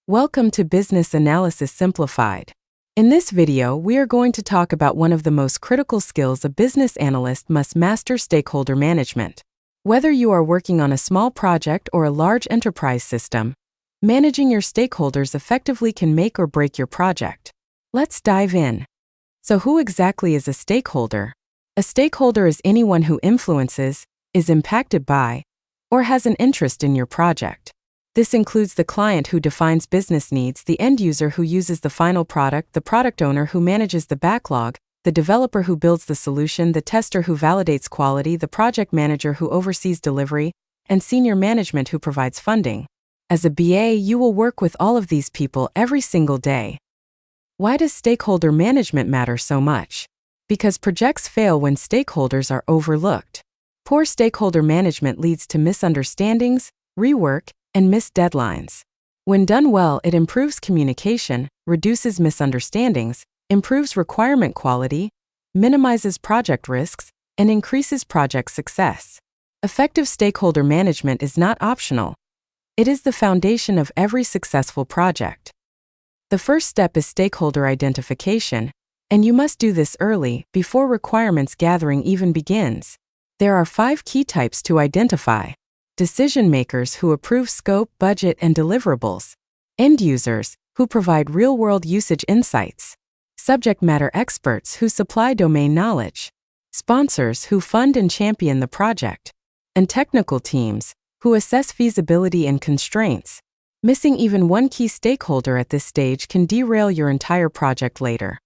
Welcome to Business Analysis Simplified. In this video, we are going to talk about one of the most critical skills a business analyst must master: stakeholder management. Whether you are working on a small project or a large enterprise system, managing your stakeholders effectively can make or break your project. Let's dive in. So, who exactly is a stakeholder? A stakeholder is anyone who influences, is impacted by, or has an interest in your project. This includes the client who defines business needs, the end user who uses the final product, the product owner who manages the backlog, the developer who builds the solution, the tester who validates quality, the project manager who oversees delivery, and senior management who provides funding. As a BA, you will work with all of these people every single day. Why does stakeholder management matter so much? Because projects fail when stakeholders are overlooked. Poor stakeholder management leads to misunderstandings, rework, and missed deadlines. When done well, it improves communication, reduces misunderstandings, improves requirement quality, minimizes project risks, and increases project success. Effective stakeholder management is not optional. It is the foundation of every successful project. The first step is stakeholder identification, and you must do this early, before requirements gathering even begins. There are 5 key types to identify. Decision makers who approve scope, budget, and deliverables. End users who provide real-world usage insights. Subject matter experts who supply domain knowledge. Sponsors who fund and champion the project. And technical teams who assess feasibility and constraints. Missing even one key stakeholder at this stage can derail your entire project later.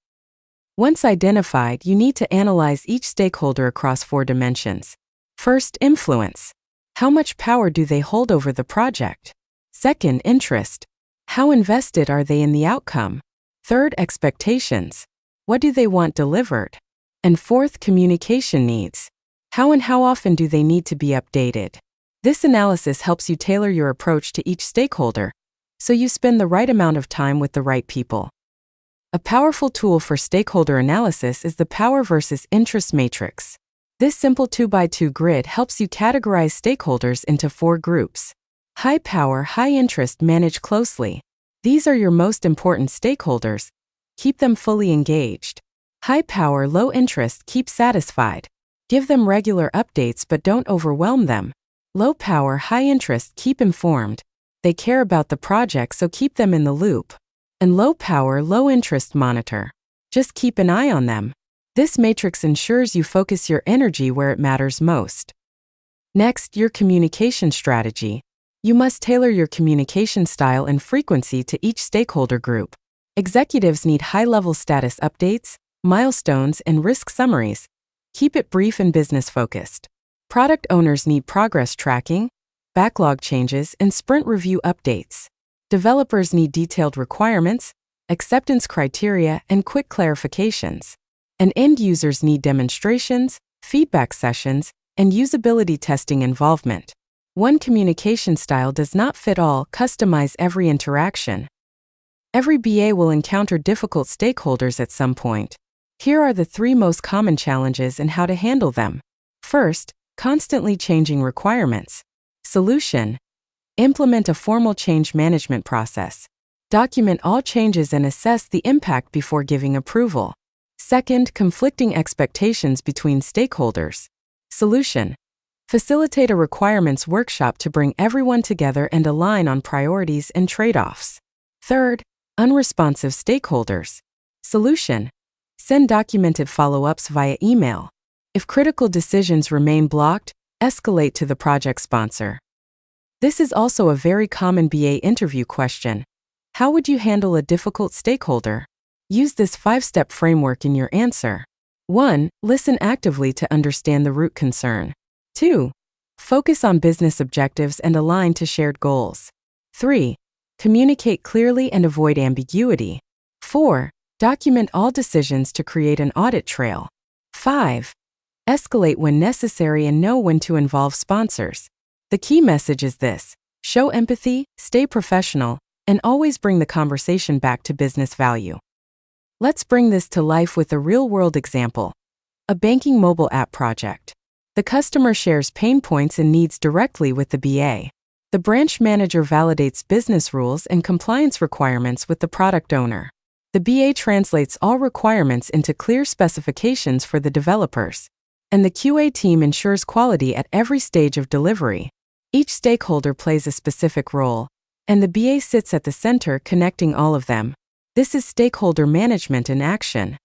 Once identified, you need to analyze each stakeholder across 4 dimensions. First, influence. How much power do they hold over the project? Second, interest. How invested are they in the outcome? Third, expectations. What do they want delivered? And fourth, communication needs. How and how often do they need to be updated? This analysis helps you tailor your approach to each stakeholder, so you spend the right amount of time with the right people. A powerful tool for stakeholder analysis is the power versus interest matrix. This simple 2x2 grid helps you categorize stakeholders into 4 groups. High power, high interest, manage closely. These are your most important stakeholders. Keep them fully engaged. High power, low interest, keep satisfied. Give them regular updates but don't overwhelm them. Low power, high interest, keep informed. They care about the project, so keep them in the loop. And low power, low interest, monitor. Just keep an eye on them. This matrix ensures you focus your energy where it matters most. Next, your communication strategy. You must tailor your communication style and frequency to each stakeholder group. Executives need high-level status updates, milestones, and risk summaries. Keep it brief and business-focused. Product owners need progress tracking, backlog changes, and sprint review updates. Developers need detailed requirements, acceptance criteria, and quick clarifications. And end users need demonstrations, feedback sessions, and usability testing involvement. One communication style does not fit all. Customize every interaction. Every BA will encounter difficult stakeholders at some point. Here are the 3 most common challenges and how to handle them. First, constantly changing requirements. Solution: implement a formal change management process. Document all changes and assess the impact before giving approval. Second, conflicting expectations between stakeholders. Solution: facilitate a requirements workshop to bring everyone together and align on priorities and trade-offs. Third, unresponsive stakeholders. Solution: send documented follow-ups via email. If critical decisions remain blocked, escalate to the project sponsor. This is also a very common BA interview question. How would you handle a difficult stakeholder? Use this 5-step framework in your answer. 1. Listen actively to understand the root concern. 2. Focus on business objectives and align to shared goals. 3. Communicate clearly and avoid ambiguity. 4. Document all decisions to create an audit trail. 5. Escalate when necessary and know when to involve sponsors. The key message is this: show empathy, stay professional, and always bring the conversation back to business value. Let's bring this to life with a real-world example. A banking mobile app project. The customer shares pain points and needs directly with the BA. The branch manager validates business rules and compliance requirements with the product owner. The BA translates all requirements into clear specifications for the developers. And the QA team ensures quality at every stage of delivery. Each stakeholder plays a specific role, and the BA sits at the center connecting all of them. This is stakeholder management in action.